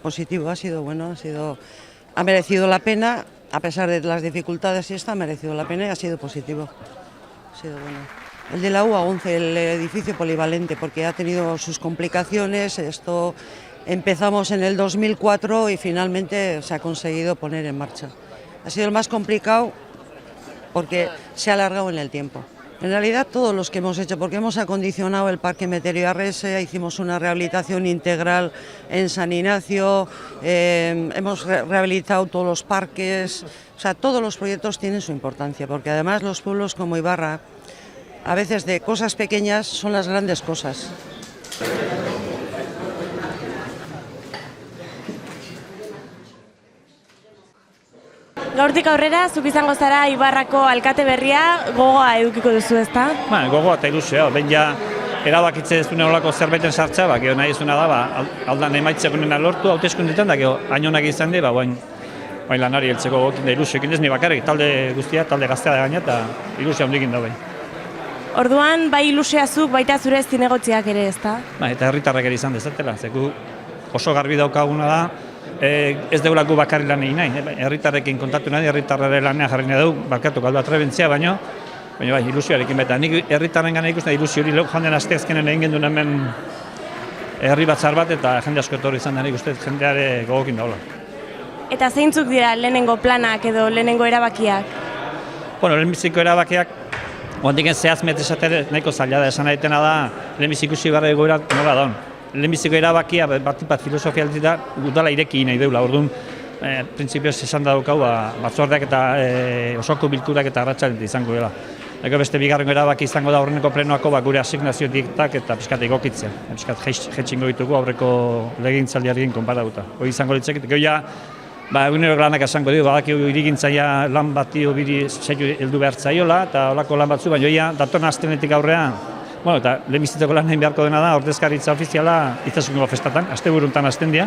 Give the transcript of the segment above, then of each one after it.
positivo, ha sido bueno, ha merecido la pena, a pesar de las dificultades y ha merecido la pena y ha sido positivo, ha sido bueno. El de la UA11, el edificio polivalente, porque ha tenido sus complicaciones, esto empezamos en el 2004 y finalmente se ha conseguido poner en marcha. Ha sido el más complicado porque se ha alargado en el tiempo. En realidad todos los que hemos hecho, porque hemos acondicionado el Parque Meterio Arrese, hicimos una rehabilitación integral en San Ignacio, hemos rehabilitado todos los parques, o sea, todos los proyectos tienen su importancia, porque además los pueblos como Ibarra, a veces de cosas pequeñas son las grandes cosas. Gaurtik aurrera, zuk izango zara Ibarrako alkate berria, gogoa edukiko duzu, ezta? Gogoa eta ilusioa, behin ja erabakitze ez duen olako zerbaiten sartza, gero nahi ezuna da, aldan emaitzak unena lortu, hauteskundetan, da gero hainonak izan dira, bain lanari heltzeko gokin da ilusioekin ez ni bakarrik, talde guztia, talde gaztea da gaina, eta ilusioa handikin da behin. Orduan, bai ilusioa zuk, baita zure zinegotziak ere, ezta? Eta herritarrak ere izan dezatela, zeku oso garbi daukaguna da, ez deulako bakarri lan egin nahi, herritarrekin kontatu nahi, herritarraren lanean jarri nahi dugu, barkatu galdu atrebentzia, baina bai, ilusioarekin baita. Nik herritarren gana ikusten ilusio hori joan den asteazkenen egin genduen hemen herri batzar bat eta jende asko etorri izan da nik uste jendeare gogokin daula. Eta zeintzuk dira lehenengo planak edo lehenengo erabakiak? Lehenbiziko erabakiak, oantiken zehazmet esatea nahiko zaila da, esan daitena da, lehenbiziko ibarra egoera nola daun. Lehenbiziko erabakia, bat filosofia da, udala ireki nahi deula, orduan, printzipioz esan daukau, batzordeak eta osoko bilkurak eta arratsaldean izango dela. Ego beste bigarrengo erabaki izango da horreneko plenoako gure asignazio diktak eta pixkat egokitzea. Pixkat jetxingo ditugu aurreko legegintzaldiarekin konparatuta. Hoi izango ditzek, gero ja, egunero lanak esango dugu, badaki irigintzaia lan bati obiri zeitu heldu behar zaiola, eta holako lan batzu, baina ja, datorna astenetik aurrean, eta lehenbizitzeko lan egin beharko dena da, ordezkaritza ofiziala Itzasungo festatan, asteburuntan hasten dira,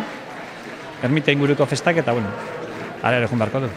ermita inguruko festak, eta, ara ere joan beharko du.